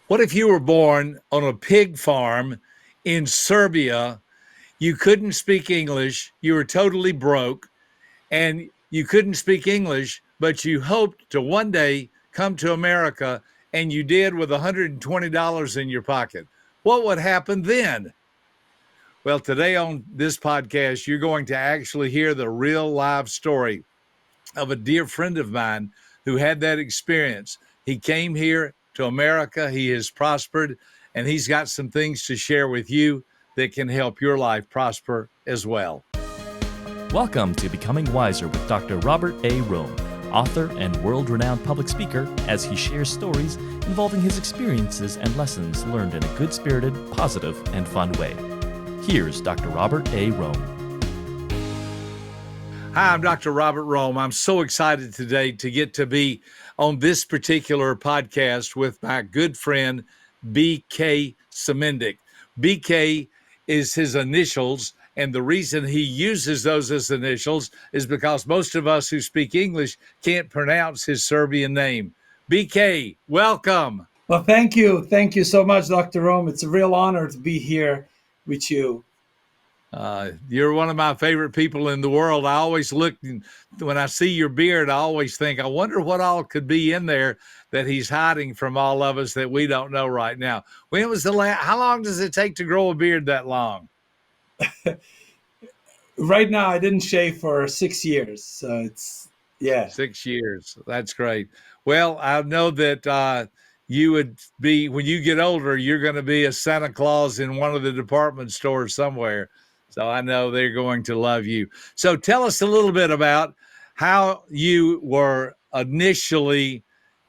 What if you were born on a pig farm in Serbia? You couldn't speak English, you were totally broke, and you couldn't speak English, but you hoped to one day come to America, and you did with $120 in your pocket. What would happen then? Well, today on this podcast, you're going to actually hear the real live story of a dear friend of mine who had that experience. He came here to America, he has prospered, and he's got some things to share with you that can help your life prosper as well. Welcome to Becoming Wiser with Dr. Robert A. Rohm, author and world-renowned public speaker, as he shares stories involving his experiences and lessons learned in a good-spirited, positive, and fun way. Here's Dr. Robert A. Rohm. Hi, I'm Dr. Robert Rohm. I'm so excited today to get to be on this particular podcast with my good friend, BK Simendic. BK is his initials, and the reason he uses those as initials is because most of us who speak English can't pronounce his Serbian name. BK, welcome. Well, thank you. Thank you so much, Dr. Rohm. It's a real honor to be here with you. You're one of my favorite people in the world. I always look, when I see your beard, I always think, I wonder what all could be in there that he's hiding from all of us that we don't know right now. When was the last, how long does it take to grow a beard that long? Right now, I didn't shave for 6 years. So it's, yeah. 6 years. That's great. Well, I know that you would be, when you get older, you're going to be a Santa Claus in one of the department stores somewhere. So I know they're going to love you. So tell us a little bit about how you were initially,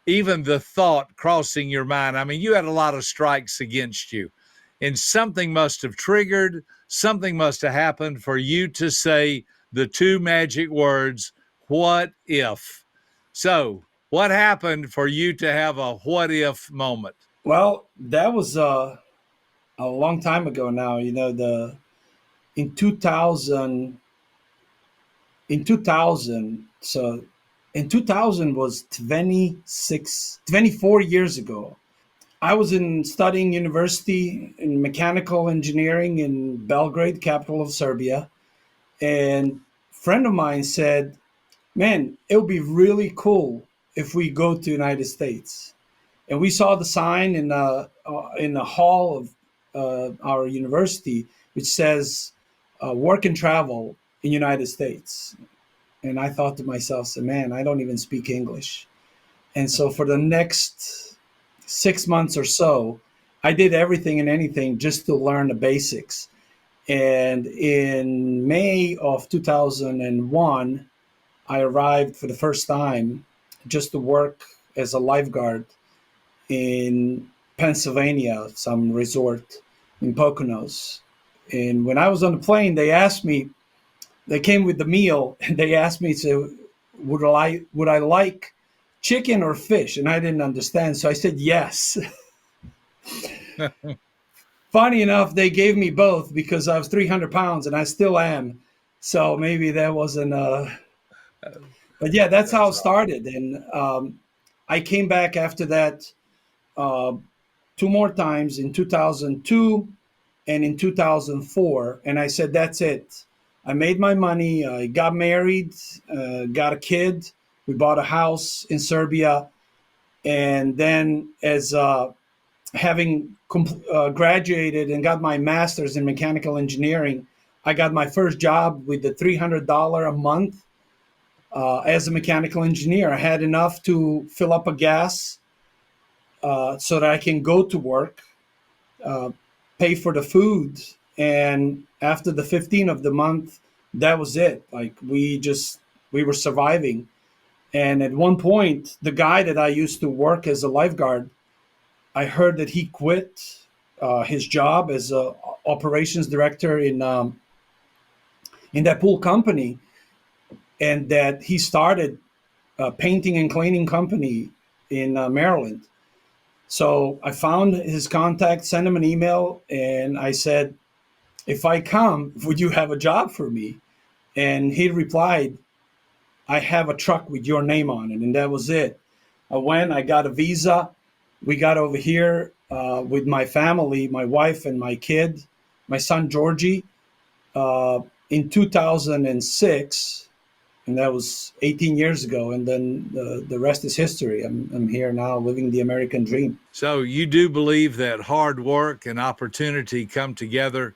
even the thought crossing your mind. I mean, you had a lot of strikes against you, and something must have triggered, something must have happened for you to say the two magic words, what if? So what happened for you to have a what if moment? Well, that was a long time ago now. You know, in 2000, so in 2000 was 24 years ago. I was studying university in mechanical engineering in Belgrade, capital of Serbia. And a friend of mine said, man, it would be really cool if we go to United States. And we saw the sign in the hall of our university, which says work and travel in United States. And I thought to myself, man, I don't even speak English. And so for the next 6 months or so, I did everything and anything just to learn the basics. And in May of 2001, I arrived for the first time just to work as a lifeguard in Pennsylvania, some resort in Poconos. And when I was on the plane, they came with the meal, and they asked me would I like chicken or fish? And I didn't understand. So I said, yes. Funny enough, they gave me both because I was 300 pounds and I still am. So maybe that wasn't, but yeah, that's how it started. And I came back after that two more times in 2002 and in 2004. And I said, that's it. I made my money. I got married, got a kid. We bought a house in Serbia. And then as having graduated and got my master's in mechanical engineering, I got my first job with the $300 a month as a mechanical engineer. I had enough to fill up a gas so that I can go to work, pay for the food. And after the 15th of the month, that was it. Like we were surviving. And at one point, the guy that I used to work as a lifeguard, I heard that he quit his job as a operations director in that pool company, and that he started a painting and cleaning company in Maryland. So I found his contact, sent him an email, and I said, if I come, would you have a job for me? And he replied, I have a truck with your name on it. And that was it. I went, I got a visa, We got over here with my family, my wife and my kid, my son Georgie, in 2006, and that was 18 years ago. And then the rest is history. I'm here now living the American dream. So you do believe that hard work and opportunity come together.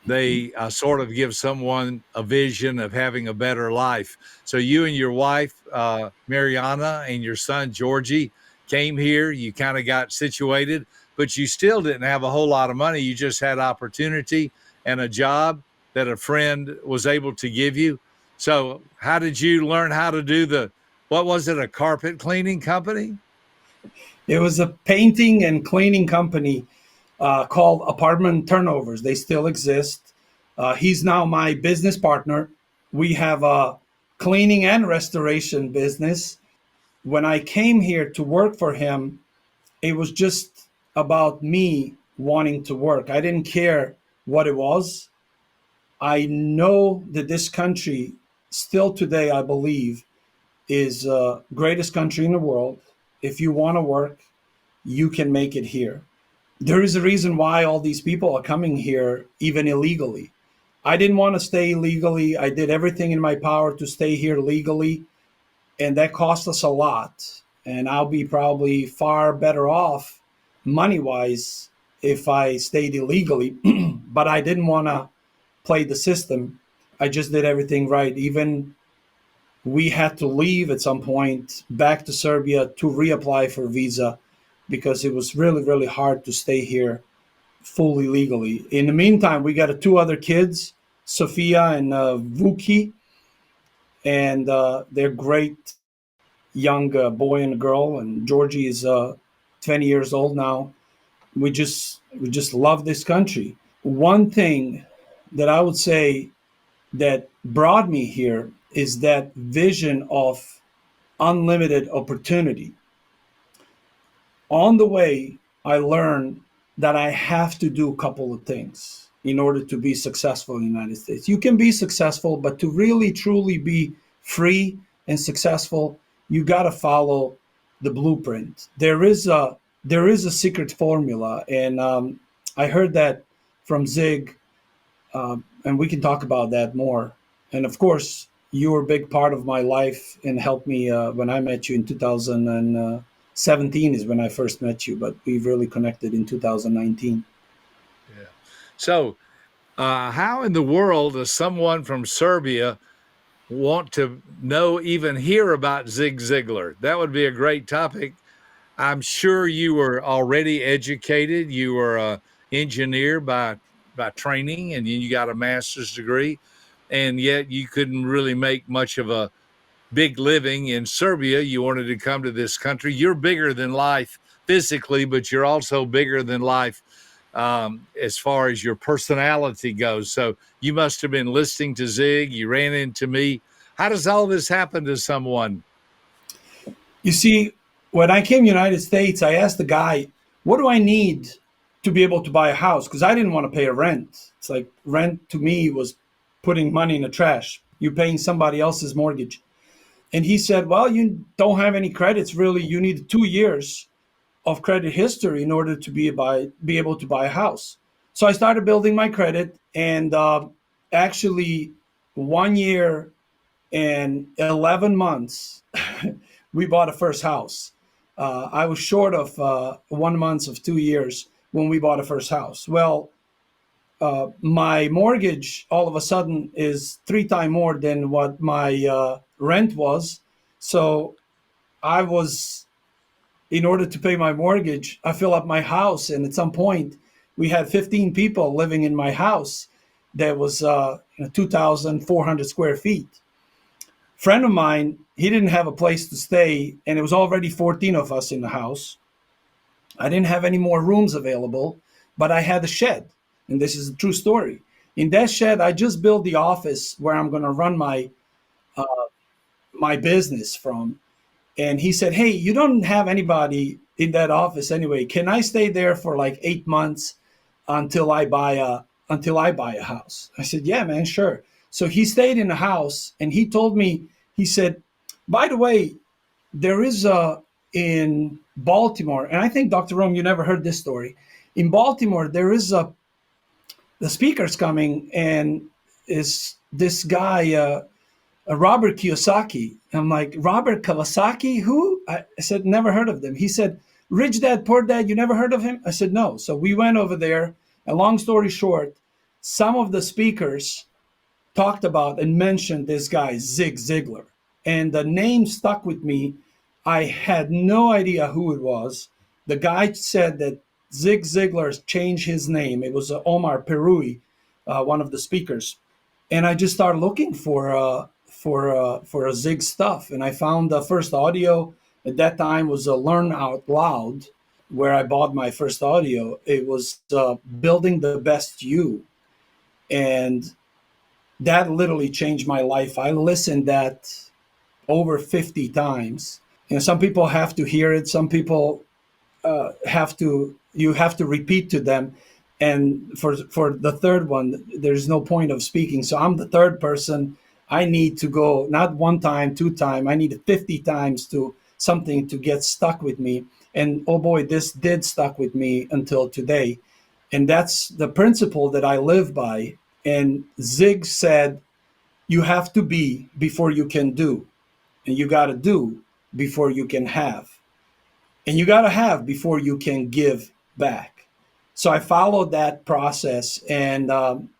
They sort of give someone a vision of having a better life. So you and your wife, Mariana, and your son, Georgie, came here. You kind of got situated, but you still didn't have a whole lot of money. You just had opportunity and a job that a friend was able to give you. So how did you learn how to do what was it, a carpet cleaning company? It was a painting and cleaning company called Apartment Turnovers. They still exist. He's now my business partner. We have a cleaning and restoration business. When I came here to work for him, it was just about me wanting to work. I didn't care what it was. I know that this country, still today, I believe, is the greatest country in the world. If you want to work, you can make it here. There is a reason why all these people are coming here, even illegally. I didn't want to stay illegally. I did everything in my power to stay here legally, and that cost us a lot. And I'll be probably far better off money wise if I stayed illegally, but I didn't want to play the system. I just did everything right. Even we had to leave at some point back to Serbia to reapply for visa because it was really, really hard to stay here fully legally. In the meantime, we got two other kids, Sofia and Vuki, and they're great young boy and girl. And Georgie is 20 years old now. We just love this country. One thing that I would say that brought me here is that vision of unlimited opportunity. On the way, I learned that I have to do a couple of things in order to be successful in the United States. You can be successful, but to really truly be free and successful, you got to follow the blueprint. There is a secret formula, and I heard that from Zig, and we can talk about that more. And of course, you were a big part of my life and helped me when I met you in 2017 is when I first met you, but we've really connected in 2019. Yeah. So, how in the world does someone from Serbia want to know, even hear about Zig Ziglar? That would be a great topic. I'm sure you were already educated. You were an engineer by training, and you got a master's degree, and yet you couldn't really make much of a big living in Serbia. You wanted to come to this country. You're bigger than life physically, but you're also bigger than life as far as your personality goes. So you must have been listening to Zig. You ran into me. How does all this happen to someone? You see, when I came to the United States, I asked the guy, what do I need to be able to buy a house? Because I didn't want to pay a rent. It's like rent to me was putting money in the trash. You're paying somebody else's mortgage. And he said, well, you don't have any credits really. You need 2 years of credit history in order to be able to buy a house. So I started building my credit, and actually 1 year and 11 months, we bought a first house. I was short of 1 month of 2 years when we bought a first house. Well, my mortgage all of a sudden is 3 times more than what my rent was. So I was, in order to pay my mortgage, I fill up my house. And at some point, we had 15 people living in my house that was 2,400 square feet. Friend of mine, he didn't have a place to stay, and it was already 14 of us in the house. I didn't have any more rooms available, but I had a shed, and this is a true story. In that shed, I just built the office where I'm going to run my business from. And he said, "Hey, you don't have anybody in that office anyway. Can I stay there for like 8 months until I buy a house?" I said, "Yeah, man, sure." So he stayed in the house, and he told me, he said, "By the way, there is in Baltimore, and I think Dr. Rome, you never heard this story. In Baltimore, there is the speaker's coming, and is this guy Robert Kiyosaki. I'm like, Robert Kawasaki? Who? I said, never heard of them. He said, Rich Dad, Poor Dad, you never heard of him? I said, no. So we went over there. And long story short, some of the speakers talked about and mentioned this guy, Zig Ziglar. And the name stuck with me. I had no idea who it was. The guy said that Zig Ziglar changed his name. It was Omar Perui, one of the speakers. And I just started looking for a Zig stuff, and I found the first audio at that time was a Learn Out Loud, where I bought my first audio. It was Building the Best You, and that literally changed my life. I listened that over 50 times. Some people have to hear it. Some people you have to repeat to them. And for the third one, there's no point of speaking. So I'm the third person. I need to go not one time, two time. I need 50 times to something to get stuck with me. And oh boy, this did stuck with me until today. And that's the principle that I live by. And Zig said, you have to be before you can do. And you got to do before you can have. And you got to have before you can give back. So I followed that process, and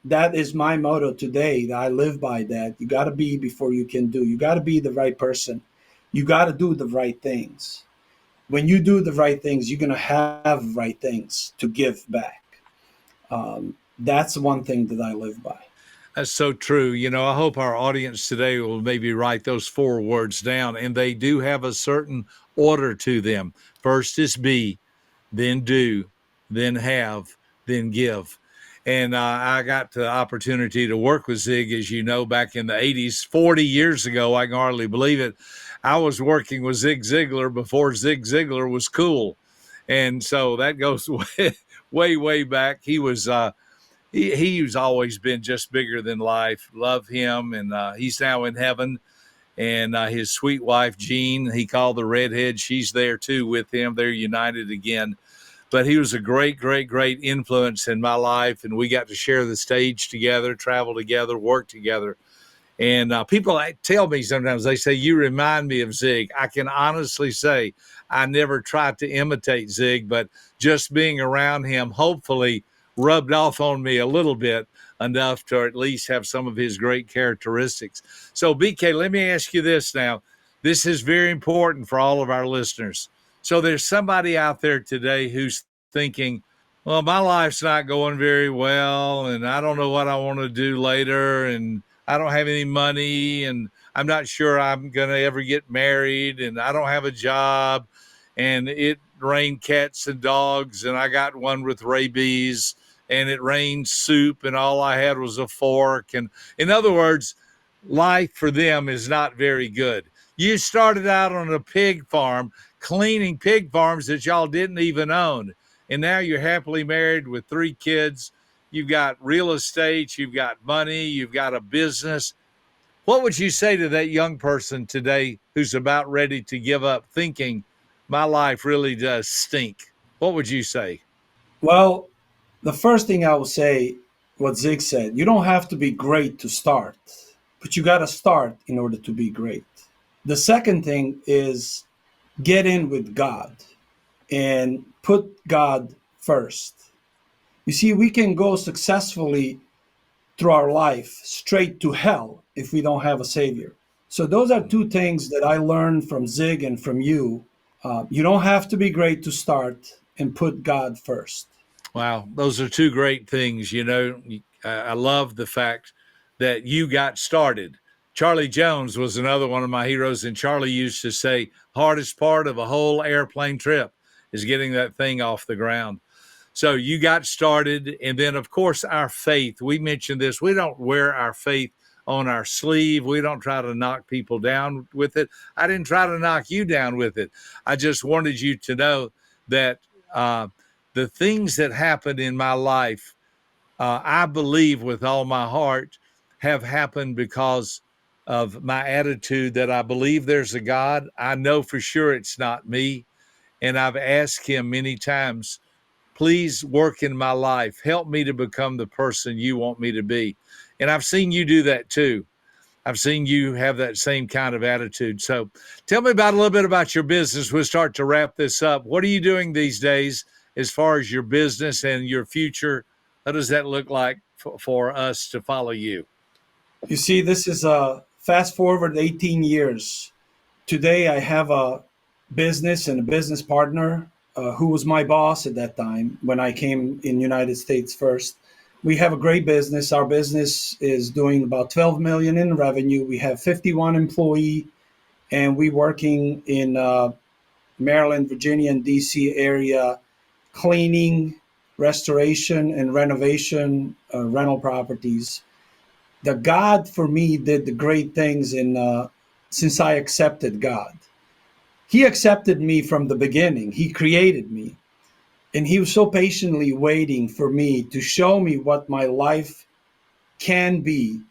that is my motto today. I live by that. You got to be before you can do. You got to be the right person. You got to do the right things. When you do the right things, you're going to have right things to give back. That's one thing that I live by. That's so true. I hope our audience today will maybe write those 4 words down, and they do have a certain order to them. First is be, then do, then have, then give. And I got the opportunity to work with Zig, as you know, back in the 80s, 40 years ago. I can hardly believe it. I was working with Zig Ziglar before Zig Ziglar was cool. And so that goes way, way back. He's always been just bigger than life. Love him. And he's now in heaven. And his sweet wife, Jean, he called the redhead. She's there too with him. They're united again. But he was a great, great, great influence in my life. And we got to share the stage together, travel together, work together. And people tell me sometimes, they say, you remind me of Zig. I can honestly say I never tried to imitate Zig, but just being around him hopefully rubbed off on me a little bit, enough to at least have some of his great characteristics. So, BK, let me ask you this now. This is very important for all of our listeners. So there's somebody out there today who's thinking, well, my life's not going very well, and I don't know what I want to do later, and I don't have any money, and I'm not sure I'm going to ever get married, and I don't have a job, and it rained cats and dogs, and I got one with rabies, and it rained soup, and all I had was a fork. And in other words, life for them is not very good. You started out on a pig farm, cleaning pig farms that y'all didn't even own. And now you're happily married with 3 kids. You've got real estate, you've got money, you've got a business. What would you say to that young person today who's about ready to give up, thinking my life really does stink? What would you say? Well, the first thing I will say, what Zig said, you don't have to be great to start, but you got to start in order to be great. The second thing is get in with God and put God first. You see, we can go successfully through our life straight to hell if we don't have a savior. So those are 2 things that I learned from Zig and from you. You don't have to be great to start, and put God first. Wow, those are 2 great things. I love the fact that you got started. Charlie Jones was another one of my heroes, and Charlie used to say, hardest part of a whole airplane trip is getting that thing off the ground. So you got started, and then, of course, our faith. We mentioned this. We don't wear our faith on our sleeve. We don't try to knock people down with it. I didn't try to knock you down with it. I just wanted you to know that the things that happened in my life, I believe with all my heart, have happened because of my attitude that I believe there's a God. I know for sure it's not me. And I've asked him many times, please work in my life. Help me to become the person you want me to be. And I've seen you do that too. I've seen you have that same kind of attitude. So tell me about a little bit about your business. We'll start to wrap this up. What are you doing these days as far as your business and your future? What does that look like for us to follow you? You see, this is a fast forward 18 years. Today, I have a business and a business partner who was my boss at that time when I came in United States first. We have a great business. Our business is doing about 12 million in revenue. We have 51 employee, and we working in Maryland, Virginia, and DC area, cleaning, restoration, and renovation rental properties. The God for me did the great things in since I accepted God. He accepted me from the beginning. He created me, and he was so patiently waiting for me to show me what my life can be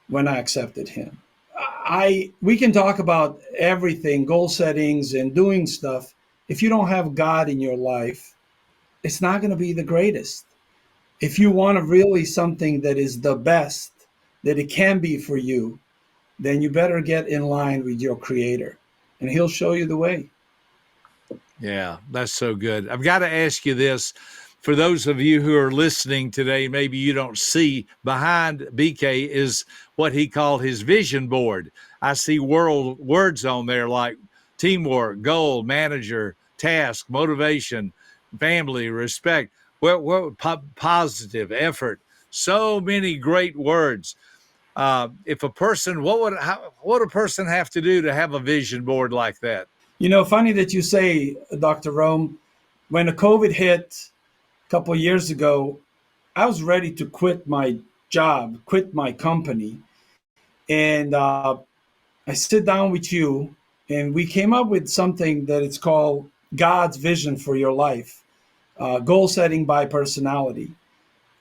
when I accepted him. I we can talk about everything, goal settings and doing stuff. If you don't have God in your life, it's not going to be the greatest. If you want to really something that is the best that it can be for you, then you better get in line with your creator and he'll show you the way. Yeah, that's so good. I've got to ask you this. For those of you who are listening today, maybe you don't see behind BK is what he called his vision board. I see words on there like teamwork, goal, manager, task, motivation, family, respect, positive, effort. So many great words. If a person, what would a person have to do to have a vision board like that? You know, funny that you say, Dr. Rome, when the COVID hit a couple of years ago, I was ready to quit my job, quit my company. And I sit down with you and we came up with something that it's called God's vision for your life, goal setting by personality.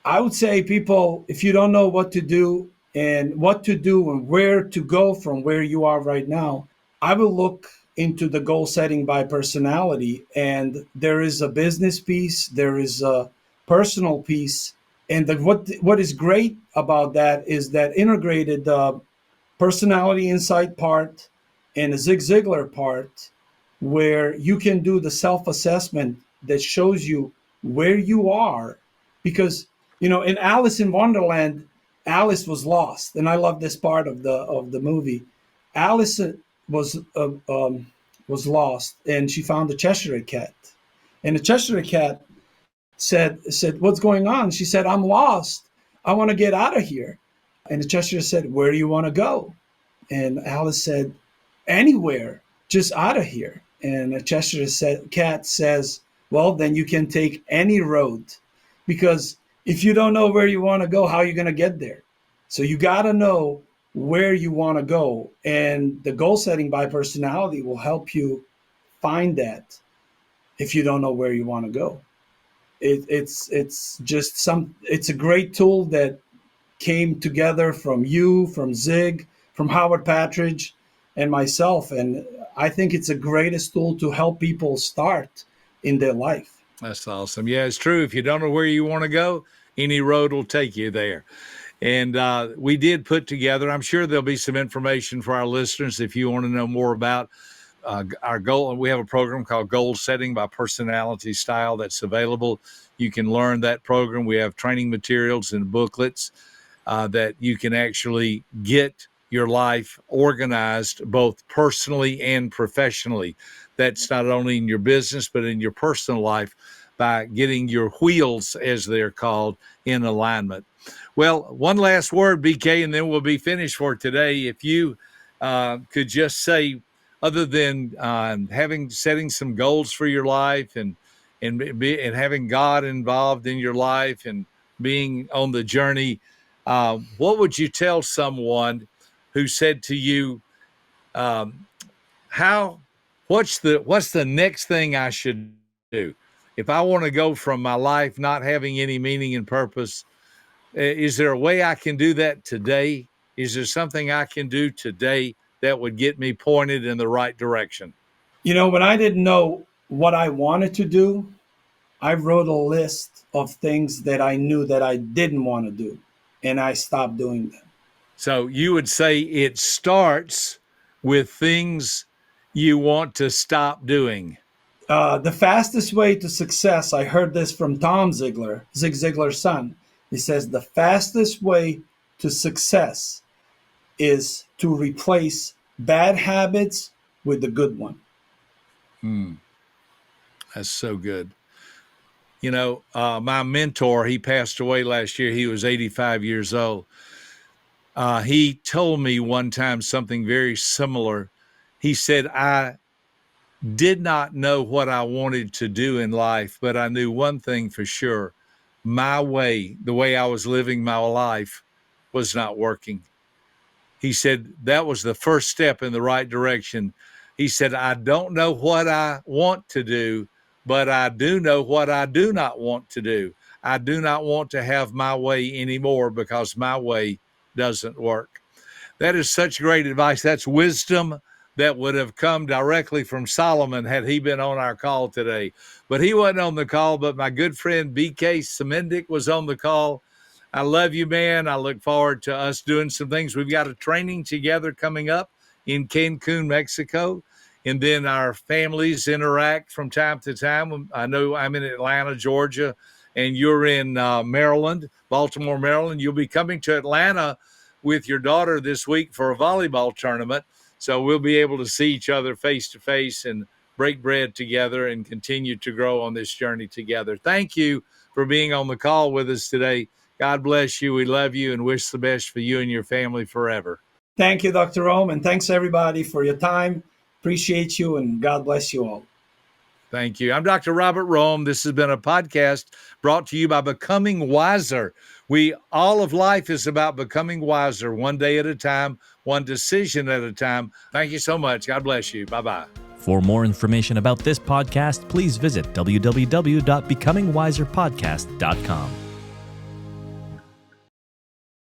I would say, people, if you don't know what to do and where to go from where you are right now, I will look into the goal setting by personality. And there is a business piece, there is a personal piece. And what is great about that is that integrated personality insight part and a Zig Ziglar part where you can do the self assessment that shows you where you are. Because, you know, in Alice in Wonderland, Alice was lost. And I love this part of the movie. Alice was uh, um, was lost and she found the Cheshire cat. And the Cheshire cat said, "What's going on?" She said, "I'm lost. I want to get out of here." And the Cheshire said, "Where do you want to go?" And Alice said, "Anywhere, just out of here." And the cat says, "Well, then you can take any road, because if you don't know where you want to go, how are you going to get there? So you got to know where you want to go. And the goal setting by personality will help you find that if you don't know where you want to go. It's a great tool that came together from you, from Zig, from Howard Patridge, and myself. And I think it's the greatest tool to help people start in their life. That's awesome. Yeah, it's true. If you don't know where you want to go, any road will take you there. And we did put together, I'm sure there'll be some information for our listeners if you want to know more about our goal. We have a program called Goal Setting by Personality Style that's available. You can learn that program. We have training materials and booklets that you can actually get your life organized both personally and professionally. That's not only in your business, but in your personal life by getting your wheels, as they're called, in alignment. Well, one last word, BK, and then we'll be finished for today. If you could just say, other than setting some goals for your life and having God involved in your life and being on the journey, what would you tell someone who said to you, um, "How? What's the next thing I should do if I want to go from my life not having any meaning and purpose? Is there a way I can do that today? Is there something I can do today that would get me pointed in the right direction?" You know, when I didn't know what I wanted to do, I wrote a list of things that I knew that I didn't want to do, and I stopped doing them. So you would say it starts with things you want to stop doing. The fastest way to success, I heard this from Tom Zig Ziglar's son. He says the fastest way to success is to replace bad habits with the good one. That's so good. You know, my mentor, he passed away last year. He was 85 years old. He told me one time something very similar. He said, I did not know what I wanted to do in life, but I knew one thing for sure. My way, the way I was living my life, was not working. He said that was the first step in the right direction. He said, I don't know what I want to do, but I do know what I do not want to do. I do not want to have my way anymore because my way doesn't work. That is such great advice. That's wisdom that would have come directly from Solomon had he been on our call today. But he wasn't on the call, but my good friend BK Simendic was on the call. I love you, man. I look forward to us doing some things. We've got a training together coming up in Cancun, Mexico. And then our families interact from time to time. I know I'm in Atlanta, Georgia, and you're in Maryland, Baltimore, Maryland. You'll be coming to Atlanta with your daughter this week for a volleyball tournament. So we'll be able to see each other face to face and break bread together and continue to grow on this journey together. Thank you for being on the call with us today. God bless you. We love you and wish the best for you and your family forever. Thank you, Dr. Rohm, and thanks everybody for your time. Appreciate you, and God bless you all. Thank you. I'm Dr. Robert Rohm. This has been a podcast brought to you by Becoming Wiser. All of life is about becoming wiser, one day at a time, one decision at a time. Thank you so much. God bless you. Bye-bye. For more information about this podcast, please visit www.becomingwiserpodcast.com.